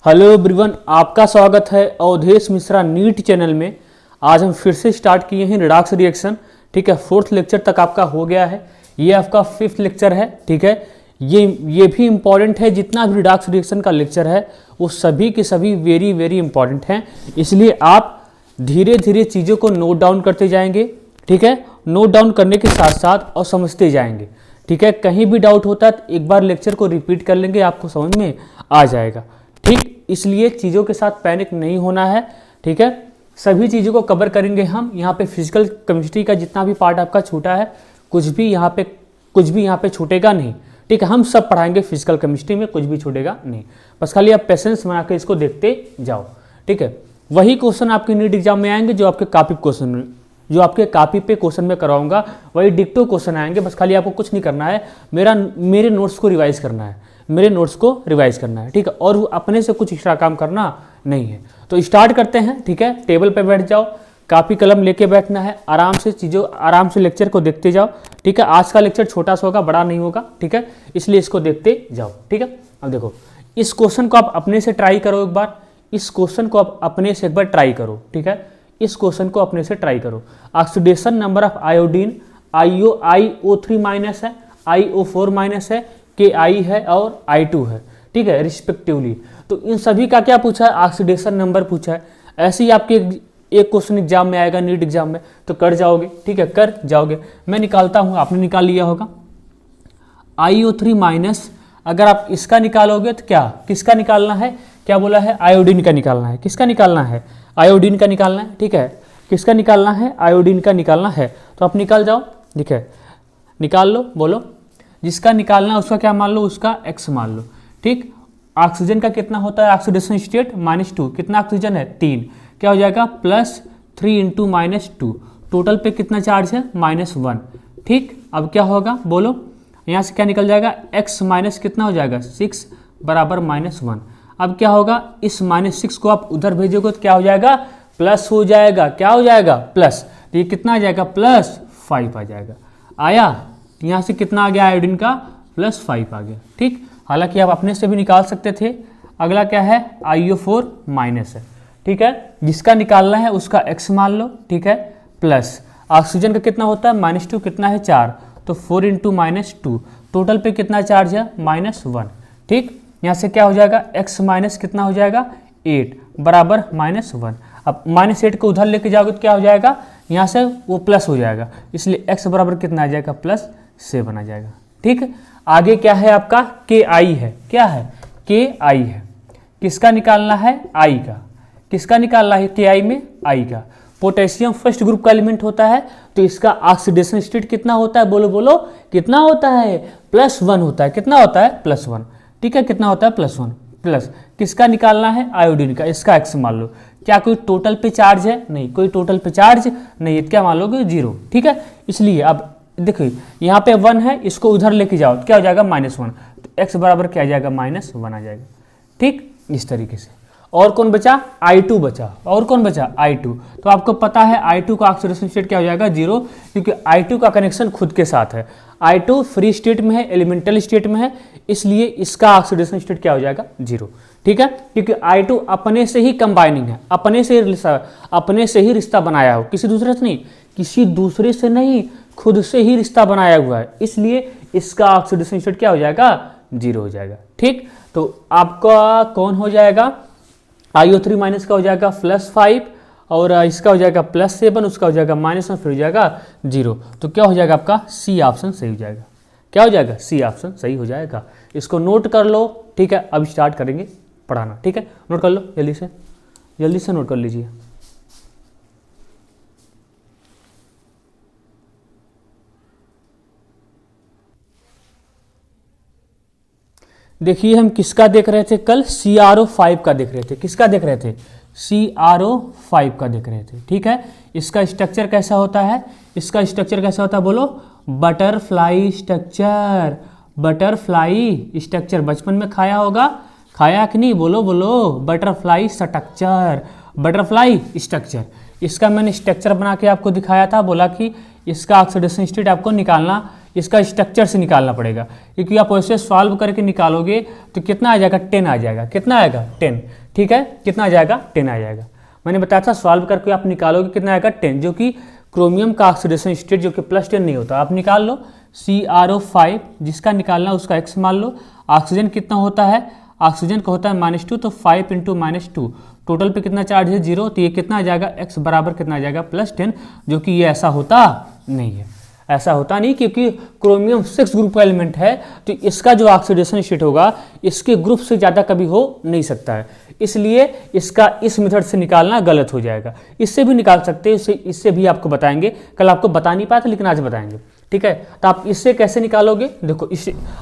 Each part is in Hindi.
हेलो एवरीवन, आपका स्वागत है अवधेश मिश्रा नीट चैनल में। आज हम फिर से स्टार्ट किए हैं रिडॉक्स रिएक्शन। ठीक है, 4th लेक्चर तक आपका हो गया है। ये आपका 5th लेक्चर है। ठीक है, ये भी इम्पॉर्टेंट है। जितना भी रिडॉक्स रिएक्शन का लेक्चर है वो सभी के सभी वेरी वेरी इंपॉर्टेंट हैं, इसलिए आप धीरे धीरे चीज़ों को नोट डाउन करते जाएंगे। ठीक है, नोट डाउन करने के साथ साथ और समझते जाएंगे। ठीक है, कहीं भी डाउट होता है तो एक बार लेक्चर को रिपीट कर लेंगे, आपको समझ में आ जाएगा। ठीक, इसलिए चीज़ों के साथ पैनिक नहीं होना है। ठीक है, सभी चीज़ों को कवर करेंगे हम। यहाँ पे फिजिकल केमिस्ट्री का जितना भी पार्ट आपका छूटा है, कुछ भी यहाँ पे छूटेगा नहीं। ठीक है, हम सब पढ़ाएंगे फिजिकल केमिस्ट्री में, कुछ भी छूटेगा नहीं। बस खाली आप पेशेंस बना के इसको देखते जाओ। ठीक है, वही क्वेश्चन आपके नीट एग्जाम में आएंगे जो आपके कॉपी पे क्वेश्चन में कराऊंगा, वही डिक्टो क्वेश्चन आएंगे। बस खाली आपको कुछ नहीं करना है, मेरे नोट्स को रिवाइज करना है। ठीक है, और अपने से कुछ एक्स्ट्रा काम करना नहीं है। तो स्टार्ट करते हैं। ठीक है, टेबल पे बैठ जाओ, कापी कलम लेके बैठना है, आराम से लेक्चर को देखते जाओ। ठीक है, आज का लेक्चर छोटा सा होगा, बड़ा नहीं होगा। ठीक है, इसलिए इसको देखते जाओ। ठीक है, अब देखो, इस क्वेश्चन को आप अपने से ट्राई करो एक बार। ठीक है, इस क्वेश्चन को अपने से ट्राई करो। Oxidation number of iodine IO3 minus है, IO4 माइनस है, KI है और I2 है। ठीक है, रिस्पेक्टिवली। तो इन सभी का क्या पूछा है? ऑक्सीडेशन नंबर पूछा है। ऐसे ही आपके एक क्वेश्चन एग्जाम में आएगा, नीट एग्जाम में, तो कर जाओगे। ठीक है, कर जाओगे। मैं निकालता हूँ, आपने निकाल लिया होगा। IO3 माइनस, अगर आप इसका निकालोगे तो किसका निकालना है? क्या बोला है? आयोडीन का निकालना है। किसका निकालना है? आयोडीन का निकालना है। ठीक है, किसका निकालना है? आयोडीन का निकालना है। तो आप निकाल जाओ। ठीक है, निकाल लो, बोलो। जिसका निकालना है उसका क्या मान लो? उसका x मान लो। ठीक, ऑक्सीजन का कितना होता है ऑक्सीडेशन स्टेट? -2। कितना ऑक्सीजन है? 3। क्या हो जाएगा? +3 × -2। टोटल पे कितना चार्ज है? -1। ठीक, अब क्या होगा बोलो? यहाँ से क्या निकल जाएगा? x माइनस कितना हो जाएगा? 6 बराबर -1। अब क्या होगा? इस -6 को आप उधर भेजोगे तो क्या हो जाएगा? प्लस हो जाएगा। क्या हो जाएगा? प्लस। तो ये कितना आ जाएगा? +5 आ जाएगा। आया? यहाँ से कितना आ गया? आयोडीन का +5 आ गया। ठीक, हालांकि आप अपने से भी निकाल सकते थे। अगला क्या है? IO4 माइनस है। ठीक है, जिसका निकालना है उसका x मान लो। ठीक है, प्लस ऑक्सीजन का कितना होता है? -2। कितना है? 4। तो 4 × -2। टोटल पे कितना चार्ज है? -1। ठीक, यहाँ से क्या हो जाएगा? x माइनस कितना हो जाएगा? 8 बराबर -1। अब -8 को उधर लेके जाओगे तो क्या हो जाएगा? यहाँ से वो प्लस हो जाएगा, इसलिए x बराबर कितना आ जाएगा? +7 आ जाएगा। ठीक, आगे क्या है आपका? KI है। क्या है? KI है। किसका निकालना है? I का। किसका निकालना है KI में? I का। पोटेशियम फर्स्ट ग्रुप का एलिमेंट होता है, तो इसका ऑक्सीडेशन स्टेट कितना होता है? बोलो बोलो, कितना होता है? +1 होता है। कितना होता है? +1। ठीक है, कितना होता है? +1। प्लस किसका निकालना है? आयोडीन का। इसका x मान लो। क्या कोई टोटल पे चार्ज है? नहीं, कोई टोटल पे चार्ज नहीं है। क्या मान लोगे? 0। ठीक है, इसलिए अब देखिए यहाँ पे 1 है, इसको उधर लेके जाओ तो क्या हो जाएगा? -1। तो x बराबर क्या आ जाएगा? -1 आ जाएगा। ठीक, इस तरीके से। और कौन बचा? I2 बचा। और कौन बचा? I2। तो आपको पता है I2 का ऑक्सीडेशन स्टेट क्या हो जाएगा? 0, क्योंकि I2 का कनेक्शन खुद के साथ है। I2 फ्री स्टेट में है, एलिमेंटल स्टेट में है, इसलिए इसका ऑक्सीडेशन स्टेट क्या हो जाएगा? 0। ठीक है, क्योंकि I2 अपने से ही कंबाइनिंग है, अपने से ही रिश्ता बनाया हो, किसी दूसरे से नहीं, खुद से ही रिश्ता बनाया हुआ है, इसलिए इसका ऑक्सीडेशन स्टेट क्या हो जाएगा? 0 हो जाएगा। ठीक, तो आपका कौन हो जाएगा? IO3 माइनस का हो जाएगा +5 और इसका हो जाएगा +7, उसका हो जाएगा -1, फिर हो जाएगा 0। तो क्या हो जाएगा आपका? C ऑप्शन सही हो जाएगा। क्या हो जाएगा? C ऑप्शन सही हो जाएगा। इसको नोट कर लो। ठीक है, अब स्टार्ट करेंगे पढ़ाना। ठीक है, नोट कर लो, जल्दी से नोट कर लीजिए। देखिए, हम किसका देख रहे थे कल? CRO5 का देख रहे थे। किसका देख रहे थे? CRO5 का देख रहे थे। ठीक है, इसका स्ट्रक्चर कैसा होता है? बोलो, बटरफ्लाई स्ट्रक्चर। बचपन में खाया होगा, खाया कि नहीं? बोलो बोलो, बटरफ्लाई स्ट्रक्चर। इसका मैंने स्ट्रक्चर बना के आपको दिखाया था, बोला कि इसका ऑक्सीडेशन स्टेट आपको निकालना, इसका स्ट्रक्चर से निकालना पड़ेगा, क्योंकि आप वैसे सॉल्व करके निकालोगे तो कितना आ जाएगा 10 आ जाएगा। कितना आएगा 10, ठीक है, कितना आ जाएगा 10 आ जाएगा। मैंने बताया था सॉल्व करके आप निकालोगे कितना आएगा 10, जो कि क्रोमियम का ऑक्सीडेशन स्टेट जो कि +10 नहीं होता। आप निकाल लो CrO5 जिसका निकालना उसका x मान लो। ऑक्सीजन कितना होता है, ऑक्सीजन का होता है -2, तो 5 × -2 टोटल पे कितना चार्ज है 0, तो ये कितना आ जाएगा x बराबर कितना आ जाएगा +10, जो कि ये ऐसा होता नहीं है, ऐसा होता नहीं, क्योंकि क्रोमियम 6 ग्रुप का एलिमेंट है, तो इसका जो ऑक्सीडेशन स्टेट होगा इसके ग्रुप से ज़्यादा कभी हो नहीं सकता है, इसलिए इसका इस मेथड से निकालना गलत हो जाएगा। इससे भी निकाल सकते हैं, इससे भी आपको बताएंगे, कल आपको बता नहीं पाया था लेकिन आज बताएंगे, ठीक है। तो आप इससे कैसे निकालोगे, देखो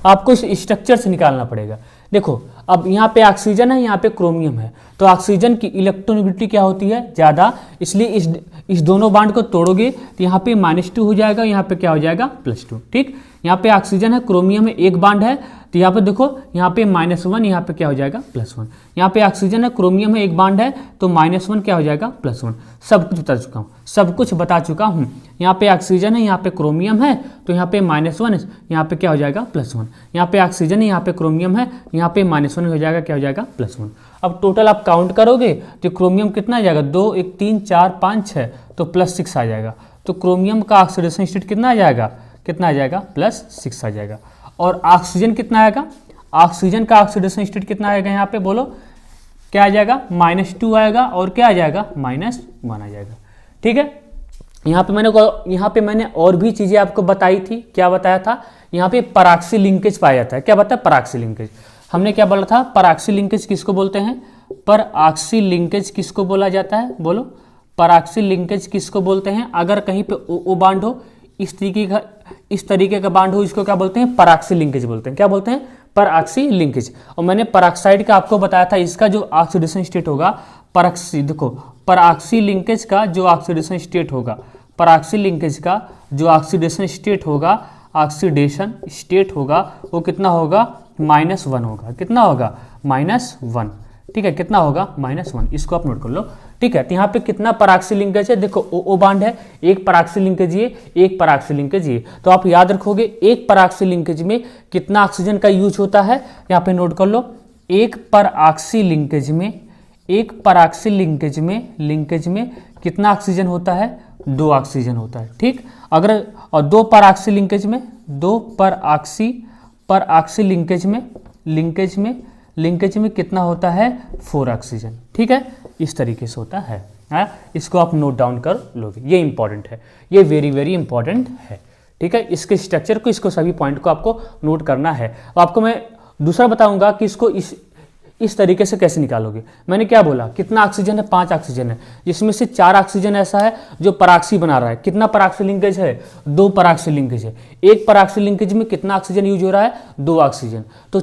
आपको इस स्ट्रक्चर से निकालना पड़ेगा। देखो अब यहाँ पे ऑक्सीजन है, यहाँ पे क्रोमियम है, तो ऑक्सीजन की इलेक्ट्रोनेगेटिविटी क्या होती है ज़्यादा, इसलिए इस दोनों बांड को तोड़ोगे तो यहाँ पे -2 हो जाएगा, यहाँ पे क्या हो जाएगा +2, ठीक। यहाँ पे ऑक्सीजन है, क्रोमियम में एक बांड है, तो यहाँ पे देखो यहाँ पे -1, यहाँ पे क्या हो जाएगा +1। यहाँ पे ऑक्सीजन है, क्रोमियम है, एक बांड है, तो -1 क्या हो जाएगा +1। सब कुछ बता चुका हूँ, सब कुछ बता चुका हूँ। यहाँ पे ऑक्सीजन है, यहाँ पे क्रोमियम है, तो यहाँ पे -1, यहाँ पे क्या हो जाएगा +1। यहाँ पे ऑक्सीजन है, यहाँ पे क्रोमियम है, यहाँ पे -1 हो जाएगा, क्या हो जाएगा +1। अब टोटल आप काउंट करोगे तो क्रोमियम कितना आ जाएगा 2 1 3 4 5 6, तो +6 आ जाएगा। तो क्रोमियम का ऑक्सीडेशन स्टेट कितना आ जाएगा, कितना आ जाएगा +6 आ जाएगा। और ऑक्सीजन कितना आएगा, ऑक्सीजन का ऑक्सीडेशन स्टेट कितना आएगा, यहाँ पे बोलो क्या आ जाएगा -2 आएगा, और क्या आ जाएगा -1 आ जाएगा, ठीक है। यहाँ पे मैंने और भी चीज़ें आपको बताई थी। क्या बताया था, यहाँ पे पराक्सी लिंकेज पाया जाता है। क्या बताया पराक्सी लिंकेज, हमने क्या बोला था, पराक्सी लिंकेज किसको बोलते हैं, पराक्सी लिंकेज किसको बोला जाता है, बोलो पराक्सी लिंकेज किसको बोलते हैं। अगर कहीं पे ओ बांड हो, इस तरीके का बांड हो, इसको क्या बोलते हैं पराक्सी लिंकेज बोलते हैं। क्या बोलते हैं पराक्सी लिंकेज। और मैंने पराक्साइड का आपको बताया था, इसका जो ऑक्सीडेशन स्टेट होगा पराक्सी, देखो पराक्सी लिंकेज का जो ऑक्सीडेशन स्टेट होगा, पराक्सी लिंकेज का जो ऑक्सीडेशन स्टेट होगा, ऑक्सीडेशन स्टेट होगा वो कितना होगा -1 होगा। कितना होगा -1, ठीक है, कितना होगा -1, इसको आप नोट कर लो, ठीक है। तो यहाँ पे कितना पराक्सी लिंकेज है, देखो ओ बांड है, एक पराक्सी लिंकेज ये, एक पराक्सी लिंकेज ये, तो आप याद रखोगे एक पराक्सी लिंकेज में कितना ऑक्सीजन का यूज होता है, यहाँ पे नोट कर लो, एक पराक्सी लिंकेज में, एक पराक्सी लिंकेज में कितना ऑक्सीजन होता है, 2 ऑक्सीजन होता है, ठीक। अगर और 2 पराक्सी लिंकेज में, 2 पराक्सी लिंकेज में कितना होता है 4 ऑक्सीजन, ठीक है, इस तरीके से होता है। इसको आप नोट डाउन कर लोगे, ये इंपॉर्टेंट है, ये वेरी वेरी इंपॉर्टेंट है, ठीक है। इसके स्ट्रक्चर को, इसको सभी पॉइंट को आपको नोट करना है। तो आपको मैं दूसरा बताऊंगा कि इसको इस तरीके से कैसे निकालोगे। मैंने क्या बोला, कितना ऑक्सीजन है, 5 ऑक्सीजन है, जिसमें से 4 ऑक्सीजन ऐसा है जो पराक्सी बना रहा है। कितना पराक्सी लिंकेज है, 2 पराक्सी लिंकेज है। एक पराक्सी लिंकेज में कितना ऑक्सीजन यूज हो रहा है, 2 ऑक्सीजन। तो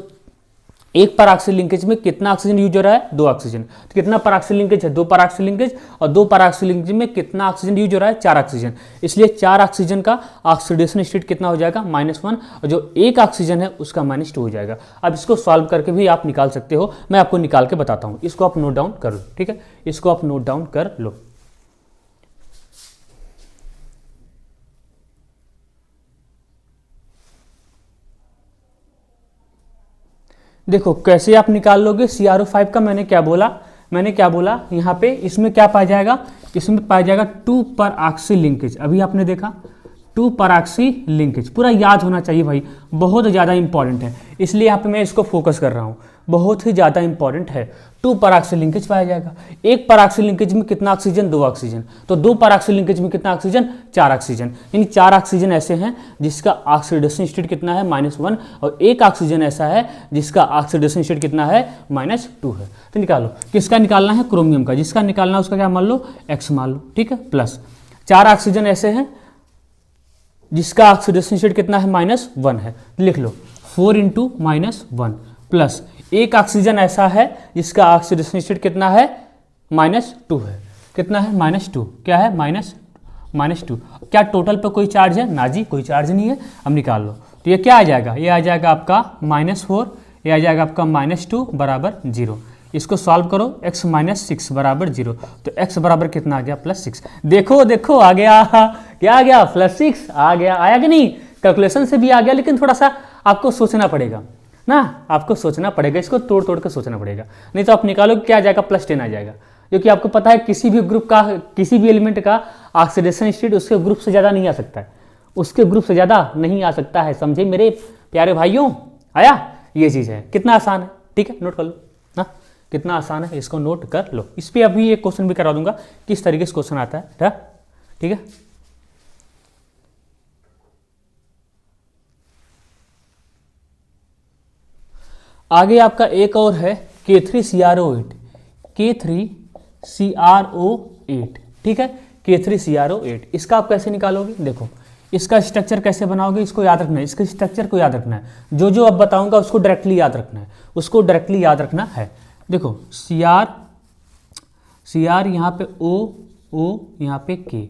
एक पराक्सी लिंकेज में कितना ऑक्सीजन यूज हो रहा है, 2 ऑक्सीजन। तो कितना पराक्सी लिंकेज है, 2 पराक्सी लिंकेज, और 2 पराक्सी लिंकेज में कितना ऑक्सीजन यूज हो रहा है, 4 ऑक्सीजन। इसलिए 4 ऑक्सीजन का ऑक्सीडेशन स्टेट कितना हो जाएगा -1, और जो 1 ऑक्सीजन है उसका -2 हो जाएगा। अब इसको सॉल्व करके भी आप निकाल सकते हो, मैं आपको निकाल के बताता हूँ। इसको आप नोट डाउन कर लो, ठीक है, इसको आप नोट डाउन कर लो। देखो कैसे आप निकाल लोगे CrO5 का। मैंने क्या बोला यहाँ पे, इसमें क्या पाया जाएगा, इसमें पाया जाएगा 2 पराक्सी लिंकेज। अभी आपने देखा 2 पराक्सी लिंकेज, पूरा याद होना चाहिए भाई, बहुत ज़्यादा इंपॉर्टेंट है, इसलिए यहाँ पे मैं इसको फोकस कर रहा हूँ, बहुत ही ज़्यादा इंपॉर्टेंट है। 2 पराक्सी लिंकेज पाया जाएगा। एक पराक्सी लिंकेज में कितना ऑक्सीजन, 2 ऑक्सीजन। तो 2 पराक्सी लिंकेज में कितना ऑक्सीजन, 4 ऑक्सीजन। यानी 4 ऑक्सीजन ऐसे हैं जिसका ऑक्सीडेशन स्टेट कितना है -1, और एक ऑक्सीजन ऐसा है जिसका ऑक्सीडेशन स्टेट कितना है -2 है। तो निकालो, किसका निकालना है, क्रोमियम का। जिसका निकालना है उसका क्या मान लो, x मान लो, ठीक है, प्लस 4 ऑक्सीजन ऐसे हैं जिसका ऑक्सीडेशन स्टेट कितना है -1 है, लिख लो 4 × -1, प्लस एक ऑक्सीजन ऐसा है जिसका ऑक्सीडेशन स्टेट कितना है -2 है। कितना है -2, क्या है -2। क्या टोटल पे कोई चार्ज है, ना जी कोई चार्ज नहीं है। हम निकाल लो, तो ये क्या आ जाएगा, ये आ जाएगा आपका -4, ये आ जाएगा आपका -2 बराबर 0। इसको सॉल्व करो, x - 6 बराबर 0, तो x बराबर कितना आ गया +6। देखो आ गया, क्या आ गया +6 आ गया, आया कि नहीं। कैलकुलेशन से भी आ गया, लेकिन थोड़ा सा आपको सोचना पड़ेगा ना, आपको सोचना पड़ेगा, इसको तोड़ तोड़ कर सोचना पड़ेगा, नहीं तो आप निकालोगे क्या आ जाएगा, +10 आ जाएगा। क्योंकि आपको पता है किसी भी ग्रुप का, किसी भी एलिमेंट का ऑक्सीडेशन स्टेट उसके ग्रुप से ज़्यादा नहीं आ सकता है, उसके ग्रुप से ज़्यादा नहीं आ सकता है। समझे मेरे प्यारे भाइयों? आया? ये चीज़ है। कितना आसान है, ठीक है, नोट कर लो ना, कितना आसान है, इसको नोट कर लो। इस पर अभी एक क्वेश्चन भी करा दूंगा किस तरीके से क्वेश्चन आता है, ठीक है। आगे आपका एक और है K3CrO8, K3CrO8, ठीक है, K3CrO8। इसका आप कैसे निकालोगे? देखो इसका स्ट्रक्चर कैसे बनाओगे, इसको याद रखना है, इसके स्ट्रक्चर को याद रखना है। जो अब बताऊंगा उसको डायरेक्टली याद रखना है, उसको डायरेक्टली याद रखना है। देखो Cr यहाँ पे O यहाँ पे K,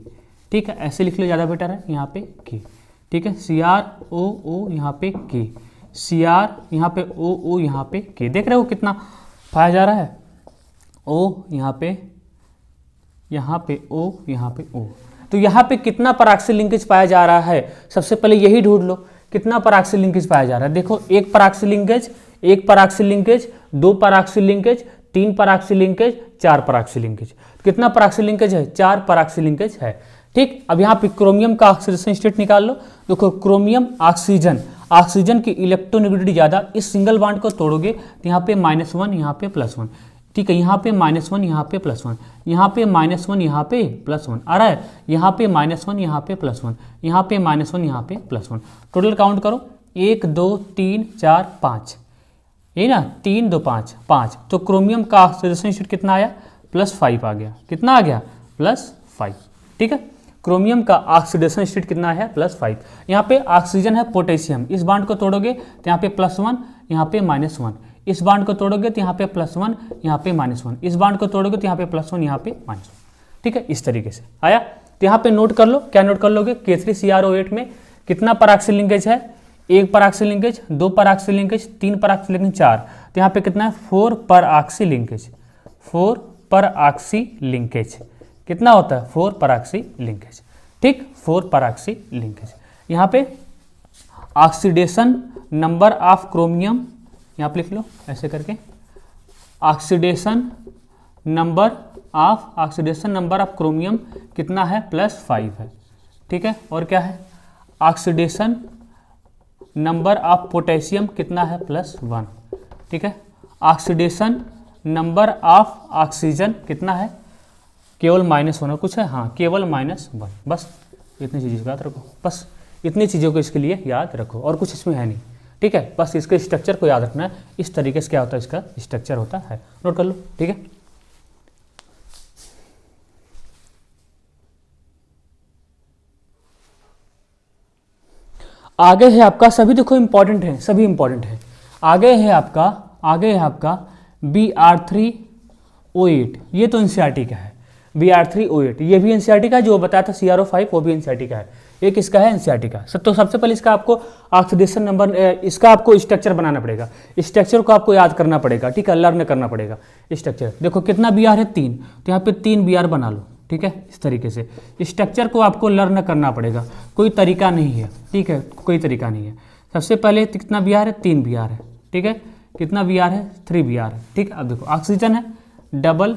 ठीक है, ऐसे लिख लो, ज़्यादा बेटर है, यहाँ पे K, ठीक है, CrO यहाँ पे K, Cr यहाँ पे O यहाँ पे K। देख रहे हो कितना पाया जा रहा है, O यहाँ पे O यहाँ पे O। तो यहाँ पे कितना पराक्सील लिंकेज पाया जा रहा है, सबसे पहले यही ढूंढ लो, कितना पराक्सील लिंकेज पाया जा रहा है। देखो एक पराक्सील लिंकेज, 2 पराक्सील लिंकेज, 3 पराक्सील लिंकेज, 4 पराक्सील लिंकेज। कितना पराक्सील लिंकेज है? 4 पराक्सील लिंकेज है, ठीक। अब यहाँ पे क्रोमियम का ऑक्सीडेशन स्टेट निकाल लो। देखो क्रोमियम ऑक्सीजन की इलेक्ट्रोनेगेटिविटी ज़्यादा, इस सिंगल बॉन्ड को तोड़ोगे तो यहाँ पे -1 यहाँ पे +1, ठीक है, यहाँ पे -1 यहाँ पे +1, यहाँ पे -1 यहाँ पे +1 आ रहा है, यहाँ पे -1 यहाँ पे +1, यहाँ पे -1 यहाँ पे +1। टोटल काउंट करो, 1 2 3 4 5, यही ना, 3 2 5 5। तो क्रोमियम का ऑक्सीडेशन स्टेट कितना आया? +5 आ गया। कितना आ गया? +5, ठीक है। क्रोमियम का ऑक्सीडेशन स्टेट कितना है? +5। यहाँ पे ऑक्सीजन है पोटेशियम, इस बॉन्ड को तोड़ोगे तो यहाँ पे +1 यहाँ पे -1, इस बॉन्ड को तोड़ोगे तो यहाँ पे +1 यहाँ पे -1, इस बॉन्ड को तोड़ोगे तो यहाँ पे +1 यहाँ पे -1, ठीक है, इस तरीके से आया। तो यहाँ पे नोट कर लो, क्या नोट कर लोगे? K3CrO8 में कितना पराक्सील लिंकेज है? 1 पराक्सील लिंकेज, 2 पराक्सील लिंकेज, 3 पराक्सील लिंकेज, 4। तो यहाँ पे कितना है? 4 पराक्सील लिंकेज, 4 पराक्सील लिंकेज। कितना होता है? 4 पराक्सील लिंकेज, ठीक, 4 पराक्सील लिंकेज। यहाँ पे ऑक्सीडेशन नंबर ऑफ क्रोमियम, यहाँ पे लिख लो ऐसे करके, ऑक्सीडेशन नंबर ऑफ क्रोमियम कितना है? +5 है, ठीक है। और क्या है? ऑक्सीडेशन नंबर ऑफ पोटेशियम कितना है? +1, ठीक है। ऑक्सीडेशन नंबर ऑफ ऑक्सीजन कितना है? केवल -1, कुछ है? हाँ, केवल -1। बस इतनी चीज़ों को याद रखो, बस इतनी चीज़ों को इसके लिए याद रखो, और कुछ इसमें है नहीं, ठीक है। बस इसके स्ट्रक्चर को याद रखना है, इस तरीके से क्या होता है, इसका स्ट्रक्चर होता है, नोट कर लो, ठीक है। आगे है आपका, सभी देखो इंपॉर्टेंट है, सभी इंपॉर्टेंट है। आगे है आपका Br3O8, ये तो एनसीईआरटी का है। Br3O8 ये भी एनसीईआरटी का, जो बताया था CrO5 वो भी एनसीईआरटी का है, एक इसका है एनसीईआरटी का। तो सबसे पहले इसका आपको ऑक्सीडेशन नंबर, इसका आपको स्ट्रक्चर बनाना पड़ेगा, स्ट्रक्चर को आपको याद करना पड़ेगा, ठीक है, लर्न करना पड़ेगा स्ट्रक्चर। देखो कितना Br है? 3, तो यहाँ पे 3 Br बना लो, ठीक है, इस तरीके से स्ट्रक्चर को आपको लर्न करना पड़ेगा, कोई तरीका नहीं है, ठीक है, कोई तरीका नहीं है। सबसे पहले कितना Br है? 3 Br है, ठीक है। कितना Br है? 3 Br है, ठीक है। अब देखो ऑक्सीजन है, डबल,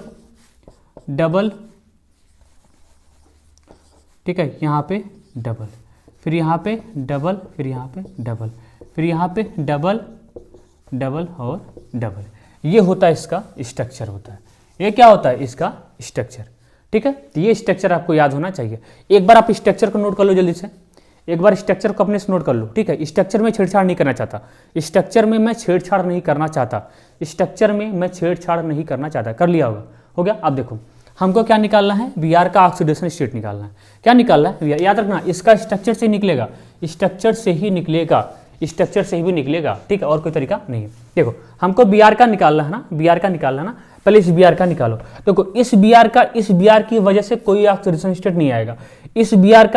ठीक है, यहाँ पे डबल, फिर यहाँ पे डबल, फिर यहाँ पे डबल, फिर यहाँ पे डबल और डबल। ये होता है इसका स्ट्रक्चर होता है, ये क्या होता है? इसका स्ट्रक्चर, ठीक है। तो ये स्ट्रक्चर आपको याद होना चाहिए। एक बार आप स्ट्रक्चर को नोट कर लो जल्दी से, एक बार स्ट्रक्चर को अपने से नोट कर लो, ठीक है। स्ट्रक्चर में छेड़छाड़ नहीं करना चाहता, स्ट्रक्चर में मैं छेड़छाड़ नहीं करना चाहता, कर लिया होगा, हो गया। अब देखो हमको क्या निकालना है? Br का ऑक्सीडेशन स्टेट निकालना है। क्या निकालना है? याद रखना, इसका स्ट्रक्चर से निकलेगा, स्ट्रक्चर से ही निकलेगा, ठीक है, और कोई तरीका नहीं है। देखो हमको Br का निकालना है ना, पहले इस Br का निकालो। देखो इस Br की वजह से कोई ऑक्सीडेशन स्टेट नहीं आएगा, इस Br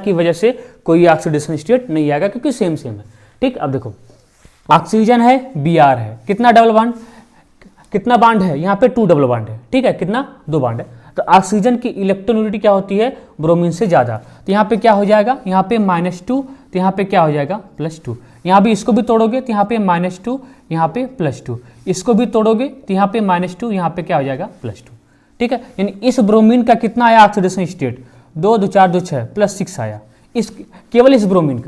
की वजह से कोई ऑक्सीडेशन स्टेट नहीं आएगा, क्योंकि सेम है, ठीक। अब देखो ऑक्सीजन है, Br है, कितना डबल बॉन्ड, कितना बॉन्ड है? यहाँ पे 2 डबल बॉन्ड है, ठीक है, कितना? 2 बॉन्ड है। तो ऑक्सीजन की इलेक्ट्रॉनिटी क्या होती है, ब्रोमीन से ज़्यादा। तो यहाँ पे क्या हो जाएगा, यहाँ पे -2, तो यहाँ पे क्या हो जाएगा +2। यहाँ भी इसको भी तोड़ोगे तो यहाँ पे -2, यहाँ पे +2, इसको भी तोड़ोगे तो यहाँ पे -2, यहाँ पे क्या हो जाएगा +2। ठीक है, यानी इस ब्रोमीन का कितना आया ऑक्सीडेशन स्टेट, 2 2 4 2 6 +6 आया। इस केवल इस ब्रोमीन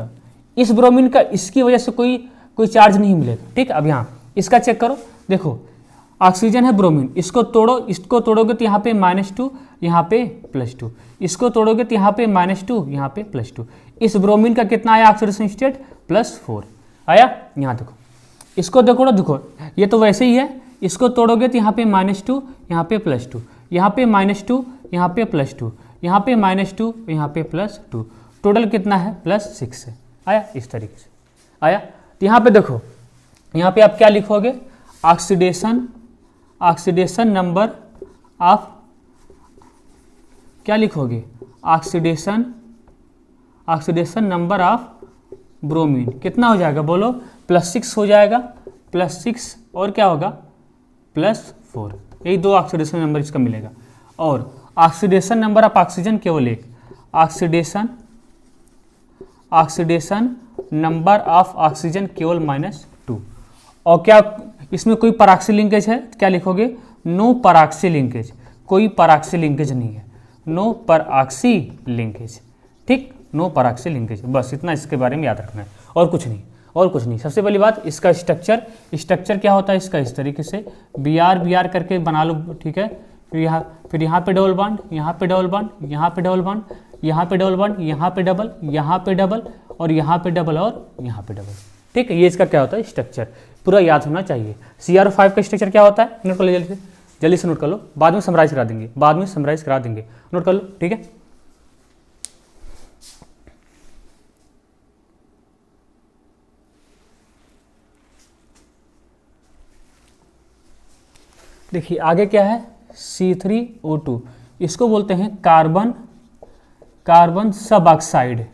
का इसकी वजह से कोई चार्ज नहीं मिलेगा। ठीक है, अब यहाँ इसका चेक करो, देखो ऑक्सीजन है ब्रोमीन, इसको तोड़ोगे तो यहाँ पे -2, यहाँ पे +2, इसको तोड़ोगे तो यहाँ पे -2, यहाँ पे +2। इस ब्रोमीन का कितना आया ऑक्सीडेशन स्टेट, +4 आया। यहाँ इसको देखो ये तो वैसे ही है, इसको तोड़ोगे तो यहाँ पे -2, यहाँ पे +2, यहाँ पे -2, यहाँ पे +2, यहाँ पे -2, यहाँ पे +2, टोटल कितना है +6 है। आया, इस तरीके से आया। तो यहाँ पे देखो, यहाँ पे आप क्या लिखोगे, ऑक्सीडेशन नंबर ऑफ, क्या लिखोगे, ऑक्सीडेशन नंबर ऑफ ब्रोमीन कितना हो जाएगा, बोलो +6 हो जाएगा, +6 और क्या होगा +4, यही दो ऑक्सीडेशन नंबर इसका मिलेगा। और ऑक्सीडेशन नंबर ऑफ ऑक्सीजन केवल एक, ऑक्सीडेशन नंबर ऑफ ऑक्सीजन केवल -2। और क्या इसमें कोई पराक्सी लिंकेज है, क्या लिखोगे, नो पराक्सी लिंकेज, कोई पराक्सी लिंकेज नहीं है, नो पराक्सी लिंकेज। ठीक, नो पराक्सी लिंकेज, बस इतना इसके बारे में याद रखना है, और कुछ नहीं। सबसे पहली बात, इसका स्ट्रक्चर क्या होता है इसका, इस तरीके से BR करके बना लो। ठीक है, फिर यहाँ पे डबल बॉन्ड, यहाँ पे डबल बॉन्ड, यहाँ पे डबल बॉन्ड, यहाँ पे डबल बॉन्ड, यहाँ पे डबल, यहाँ पे डबल, और यहाँ पे डबल, और यहाँ पे डबल। ठीक है, ये इसका क्या होता है स्ट्रक्चर, पूरा याद होना चाहिए। CrO5 का स्ट्रक्चर क्या होता है, नोट कर लो जल्दी से नोट कर लो, बाद में समराइज करा देंगे, नोट कर लो। ठीक है, देखिए आगे क्या है, C3O2, इसको बोलते हैं कार्बन सब ऑक्साइड।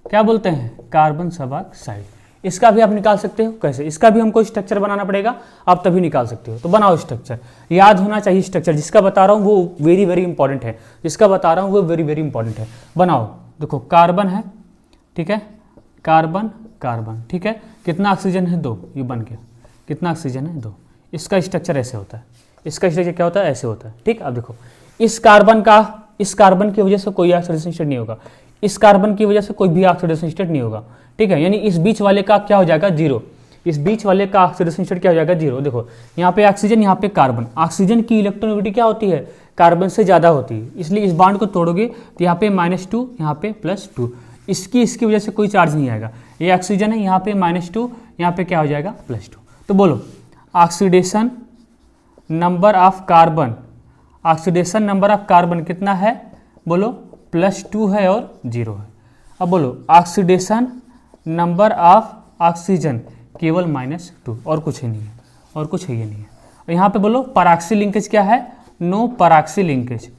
क्या बोलते हैं, कार्बन सब ऑक्साइड। इसका भी आप निकाल सकते हो, कैसे, इसका भी हमको स्ट्रक्चर बनाना पड़ेगा, आप तभी निकाल सकते हो। तो बनाओ स्ट्रक्चर, याद होना चाहिए स्ट्रक्चर, जिसका बता रहा हूँ वो वेरी इंपॉर्टेंट है, बनाओ। देखो कार्बन है, ठीक है, कार्बन, ठीक है, कितना ऑक्सीजन है, 2, ये बन गया, कितना ऑक्सीजन है, 2। इसका स्ट्रक्चर ऐसे होता है, इसका स्ट्रक्चर क्या होता है, ऐसे होता है। ठीक, अब देखो इस कार्बन की वजह से कोई ऑक्सीडेशन स्टेट नहीं होगा, इस कार्बन की वजह से कोई भी ऑक्सीडेशन स्टेट नहीं होगा। ठीक है, यानी इस बीच वाले का क्या हो जाएगा, 0, इस बीच वाले का ऑक्सीडेशन स्टेट क्या हो जाएगा, 0। देखो यहाँ पे ऑक्सीजन, यहाँ पे कार्बन, ऑक्सीजन की इलेक्ट्रॉनिटी क्या होती है, कार्बन से ज़्यादा होती है, इसलिए इस बॉन्ड को तोड़ोगे तो यहाँ पे -2, यहाँ पे +2, इसकी वजह से कोई चार्ज नहीं आएगा। ये ऑक्सीजन है, यहाँ पे -2, यहाँ पे क्या हो जाएगा +2। तो बोलो ऑक्सीडेशन नंबर ऑफ कार्बन, कितना है, बोलो +2 है और 0 है। अब बोलो ऑक्सीडेशन नंबर ऑफ ऑक्सीजन केवल -2, और कुछ ही नहीं है, और यहाँ पे बोलो पराक्सी लिंकेज क्या है, नो पराक्सी लिंकेज,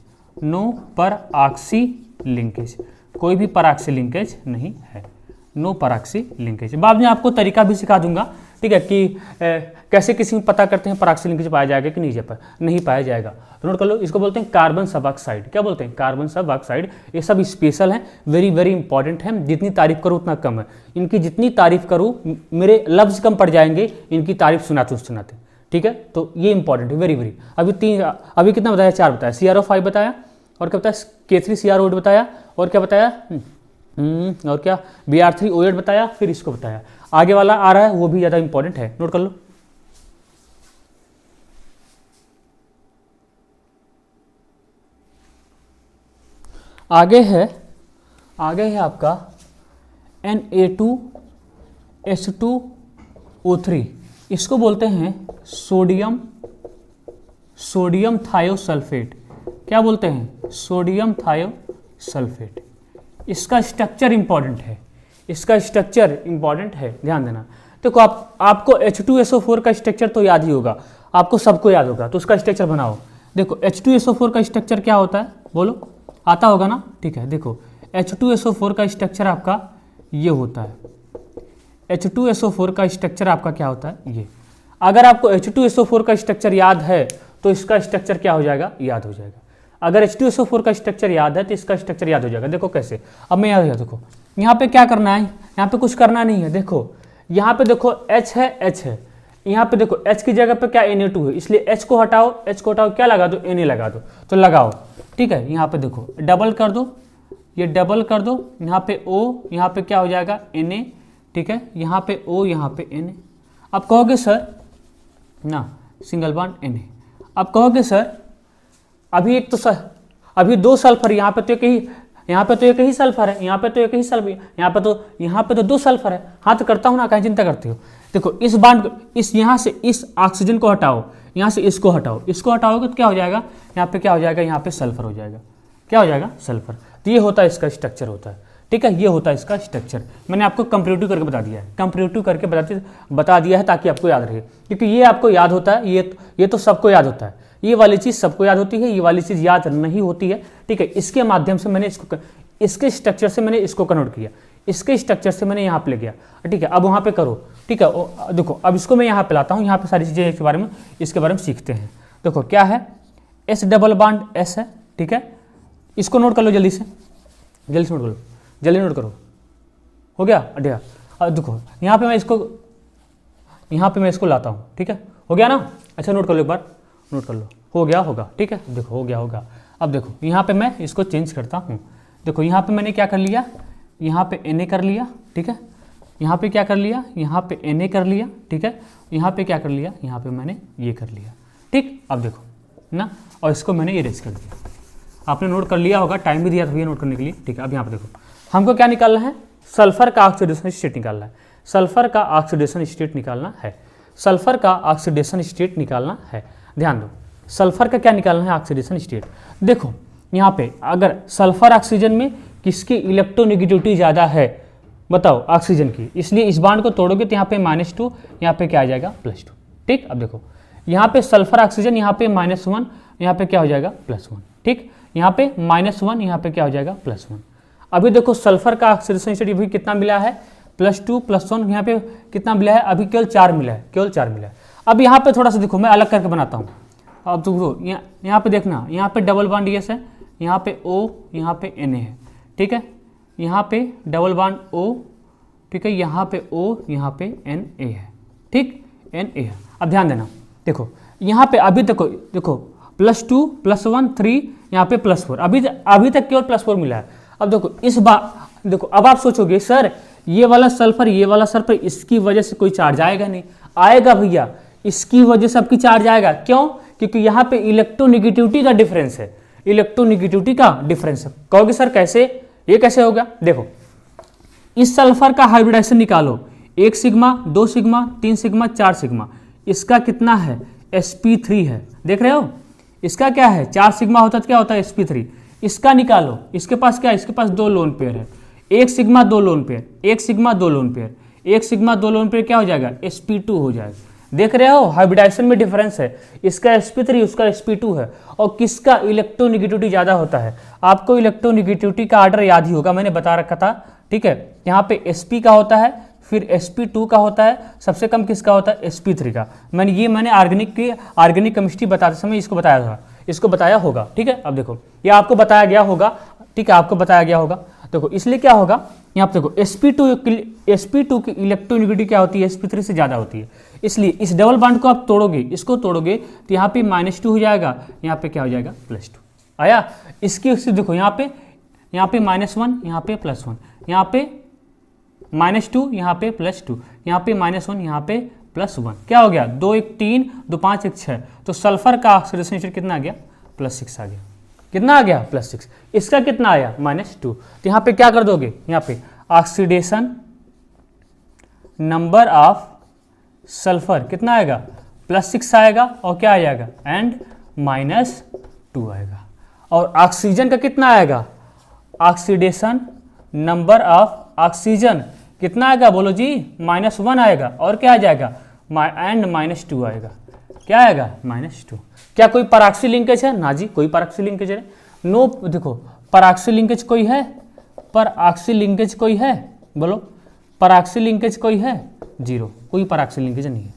कोई भी पराक्सी लिंकेज नहीं है, नो पराक्सी लिंकेज। बाद में आपको तरीका भी सिखा दूंगा, ठीक है, कि कैसे किसी में पता करते हैं पराक्सी लिंकेज पाया जाएगा कि नहीं पाया जाएगा। तो नोट कर लो, इसको बोलते हैं कार्बन सब ऑक्साइड। क्या बोलते हैं, कार्बन सब ऑक्साइड। ये सब स्पेशल हैं, वेरी इंपॉर्टेंट है, जितनी तारीफ करूँ उतना कम है, इनकी जितनी तारीफ करूँ मेरे लफ्ज़ कम पड़ जाएंगे इनकी तारीफ सुनाते। ठीक है, तो ये इंपॉर्टेंट है, वेरी। अभी कितना बताया, 4 बताया, CrO5 बताया, और क्या बताया, K3CrO8 बताया, और क्या बताया, और क्या Br3O8 बताया, फिर इसको बताया। आगे वाला आ रहा है वो भी ज़्यादा इंपॉर्टेंट है, नोट कर लो। आगे है आपका Na2H2O3, इसको बोलते हैं सोडियम थायोसल्फेट। क्या बोलते हैं, सोडियम थायोसल्फेट। इसका स्ट्रक्चर इंपॉर्टेंट है, ध्यान देना। देखो आपको H2SO4 का स्ट्रक्चर तो याद ही होगा, आपको सबको याद होगा, तो उसका स्ट्रक्चर बनाओ। देखो H2SO4 का स्ट्रक्चर क्या होता है, बोलो, आता होगा ना। ठीक है, देखो H2SO4 का स्ट्रक्चर आपका ये होता है, H2SO4 का स्ट्रक्चर आपका क्या होता है, ये। अगर आपको H2SO4 का स्ट्रक्चर याद है तो इसका स्ट्रक्चर क्या हो जाएगा, याद हो जाएगा। अगर H2SO4 का स्ट्रक्चर याद है तो इसका स्ट्रक्चर याद हो जाएगा। देखो कैसे, अब मैं याद, देखो यहाँ पे क्या करना है, यहाँ पे कुछ करना नहीं है। देखो यहाँ पे देखो H है, यहाँ पे देखो H की जगह पे क्या Na2 है, इसलिए H को हटाओ, क्या लगा दो, Na लगा दो, तो लगाओ। ठीक है, यहाँ पे देखो डबल कर दो, ये डबल कर दो, यहाँ पे O, यहाँ पे क्या हो जाएगा Na। ठीक है, यहाँ पे O, यहाँ पे Na। अब कहोगे सर ना सिंगल बॉन्ड Na। अब कहोगे सर अभी एक तो अभी दो सल्फर, यहाँ पे तो एक ही, यहाँ पे तो एक ही सल्फर है, यहाँ पे तो एक ही सल्फर, यहाँ पे तो दो सल्फर है। हाँ तो करता हूँ ना, कहीं चिंता करते हो। देखो इस बॉन्ड को, इस यहाँ से इस ऑक्सीजन को हटाओ, यहाँ से इसको हटाओ, इसको हटाओगे तो क्या हो जाएगा, यहाँ पे क्या हो जाएगा, यहाँ पे सल्फर हो जाएगा। क्या हो जाएगा, सल्फर। तो ये होता है इसका स्ट्रक्चर होता है। ठीक है, ये होता है इसका स्ट्रक्चर। मैंने आपको कंपैरेटिव करके बता दिया है, कंपैरेटिव करके बता दिया है ताकि आपको याद रहे, क्योंकि ये आपको याद होता है, ये तो सबको याद होता है, ये वाली चीज़ सबको याद होती है, ये वाली चीज़ याद नहीं होती है। ठीक है, इसके माध्यम से मैंने इसको, इसके स्ट्रक्चर से मैंने इसको कन्वर्ट किया, इसके स्ट्रक्चर से मैंने यहाँ पे ले गया। ठीक है, अब वहाँ पे करो। ठीक है, देखो अब इसको मैं यहाँ पे लाता हूँ, यहाँ पे सारी चीज़ें इसके बारे में सीखते हैं। देखो क्या है, S डबल बॉन्ड S है। ठीक है, इसको नोट कर लो जल्दी से, नोट कर लो, जल्दी नोट करो। हो गया अड्डा। अब देखो यहाँ पे मैं इसको लाता हूँ। ठीक है, हो गया ना। अच्छा नोट कर लो, एक बार नोट कर लो, हो गया होगा। ठीक है, देखो हो गया होगा। अब देखो यहाँ पे मैं इसको चेंज करता हूँ। देखो यहाँ पे मैंने क्या कर लिया, यहाँ पे Na कर लिया। ठीक है, यहाँ पे क्या कर लिया, यहाँ पे Na कर लिया। ठीक है, यहाँ पे क्या कर लिया, यहाँ पे मैंने ये कर लिया। ठीक, अब देखो ना, और इसको मैंने इरेज कर दिया। आपने नोट कर लिया होगा, टाइम भी दिया था भैया नोट करने के लिए। ठीक है, अब यहाँ पे देखो हमको क्या निकालना है, सल्फर का ऑक्सीडेशन स्टेट निकालना है, सल्फर का ऑक्सीडेशन स्टेट निकालना है, सल्फर का ऑक्सीडेशन स्टेट निकालना है। ध्यान दो, सल्फर का क्या निकालना है, ऑक्सीडेशन स्टेट। देखो यहाँ पे अगर सल्फर ऑक्सीजन में किसकी इलेक्ट्रोनेगेटिविटी ज़्यादा है, बताओ, ऑक्सीजन की, इसलिए इस बॉन्ड को तोड़ोगे तो यहाँ पे -2, यहाँ पे क्या आ जाएगा, +2। ठीक, अब देखो यहाँ पे सल्फर ऑक्सीजन, यहाँ पे -1, यहाँ पे क्या हो जाएगा, +1। ठीक, यहाँ पे -1, यहाँ पे क्या हो जाएगा, +1। अभी देखो सल्फर का ऑक्सीडेशन स्टेट अभी कितना मिला है, +2 +1, यहाँ पे कितना मिला है, अभी केवल 4 मिला है, केवल 4 मिला है। अब यहाँ पे थोड़ा सा देखो, मैं अलग करके बनाता हूँ। अब देखो यहाँ पे देखना, यहाँ पे डबल बॉन्ड S है, यहाँ पे O, यहाँ पे Na है। ठीक है, यहाँ पे डबल बॉन्ड O, ठीक है, यहाँ पे O, यहाँ पे Na है। ठीक, Na है। अब ध्यान देना, देखो यहाँ पे अभी देखो +2 +1 3, यहाँ पे +4, अभी तक केवल +4 मिला है। अब देखो इस बार देखो, अब आप सोचोगे सर ये वाला सल्फर इसकी वजह से कोई चार्ज आएगा नहीं, आएगा भैया, इसकी वजह से आपकी चार्ज आएगा। क्यों, क्योंकि यहाँ पे इलेक्ट्रोनेगेटिविटी का डिफरेंस है, इलेक्ट्रोनेगेटिविटी का डिफरेंस है। कहोगे सर कैसे, ये कैसे होगा, देखो इस सल्फर का हाइब्रिडाइजेशन निकालो, 1 सिग्मा 2 सिग्मा 3 सिग्मा 4 सिग्मा, इसका कितना है, sp3 है। देख रहे हो, इसका क्या है, 4 सिग्मा होता है तो क्या होता है, sp3। इसका निकालो, इसके पास क्या है, इसके पास 2 लोन पेयर है, 1 sigma 2 lone pair, 1 sigma 2 lone pair, 1 sigma 2 lone pair क्या हो जाएगा, sp2 हो जाएगा। देख रहे हो, हाइब्रिडाइजेशन में डिफरेंस है, इसका sp3 उसका sp2 है, और किसका इलेक्ट्रोनेगेटिविटी ज़्यादा होता है। आपको इलेक्ट्रोनेगेटिविटी का ऑर्डर याद ही होगा, मैंने बता रखा था। ठीक है, यहाँ पे sp का होता है, फिर sp2 का होता है, सबसे कम किसका होता है, sp3 का। मैंने ऑर्गेनिक केमिस्ट्री बताते समय इसको बताया था, इसको बताया होगा। ठीक है, अब देखो ये आपको बताया गया होगा। ठीक है, आपको बताया गया होगा। देखो इसलिए क्या होगा, यहाँ पे देखो sp2 की इलेक्ट्रोनेगेटिविटी क्या होती है, sp3 से ज़्यादा होती है। इसलिए इस डबल बॉन्ड को आप तोड़ोगे, इसको तोड़ोगे तो यहाँ पे -2 हो जाएगा, यहाँ पे क्या हो जाएगा, +2 आया। इसकी देखो यहाँ पे -1, यहाँ पे +1, यहाँ पे -2, यहाँ पे -2, यहाँ पे +2, यहाँ पे -1, यहाँ पे +1, क्या हो गया, 2 1 3 2 5 1 6। तो सल्फर का ऑक्सीडेशन स्टेट कितना आ गया, +6 आ गया। कितना आ गया, +6। इसका कितना आया, -2। तो यहाँ पे क्या कर दोगे, यहाँ पे ऑक्सीडेशन नंबर ऑफ सल्फर कितना आएगा, +6 आएगा, और क्या आ जाएगा, एंड -2 आएगा। और ऑक्सीजन का कितना आएगा, ऑक्सीडेशन नंबर ऑफ ऑक्सीजन कितना आएगा, बोलो जी, -1 आएगा, और क्या आ जाएगा, एंड -2 आएगा। क्या आएगा, -2। क्या कोई पराक्सी लिंकेज है, ना जी, कोई पराक्सी लिंकेज है, नो। देखो पराक्सी लिंकेज कोई है, पराक्सी लिंकेज कोई है, बोलो पराक्सी लिंकेज कोई है, 0, कोई पराक्सी लिंकेज नहीं है,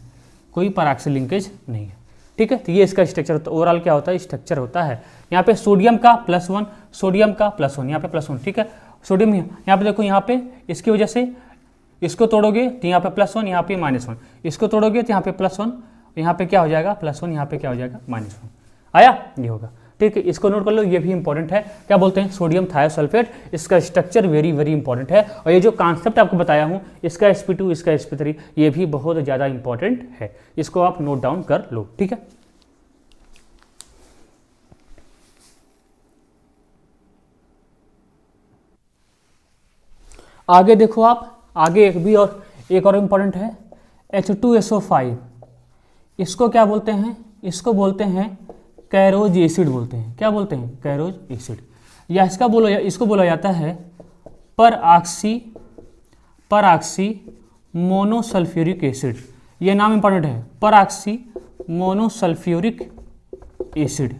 कोई पराक्सी लिंकेज नहीं है। ठीक है। तो ये इसका स्ट्रक्चर होता है, ओवरऑल क्या होता है, स्ट्रक्चर होता है। यहाँ पे सोडियम का +1, सोडियम का +1, यहाँ पे +1, ठीक है। सोडियम यहाँ पे देखो, यहाँ पे इसकी वजह से इसको तोड़ोगे तो यहाँ पे +1, यहाँ पे -1, इसको तोड़ोगे तो यहाँ पे +1, यहाँ पे क्या हो जाएगा +1, यहाँ पे क्या हो जाएगा -1, आया, ये होगा, ठीक है। इसको नोट कर लो, ये भी इंपॉर्टेंट है। क्या बोलते हैं, सोडियम थायोसल्फेट, इसका स्ट्रक्चर वेरी वेरी इंपॉर्टेंट है। और ये जो कॉन्सेप्ट आपको बताया हूँ, इसका sp2, इसका sp3, ये भी बहुत ज़्यादा इंपॉर्टेंट है, इसको आप नोट डाउन कर लो, ठीक है। आगे देखो आप, आगे एक और इम्पॉर्टेंट है H2SO5, इसको क्या बोलते हैं, इसको बोलते हैं कैरोज एसिड बोलते हैं। क्या बोलते हैं, कैरोज एसिड, या इसको बोला जाता है परऑक्सी मोनोसल्फ्यूरिक एसिड। ये नाम इंपॉर्टेंट है, परऑक्सी मोनोसल्फ्यूरिक एसिड,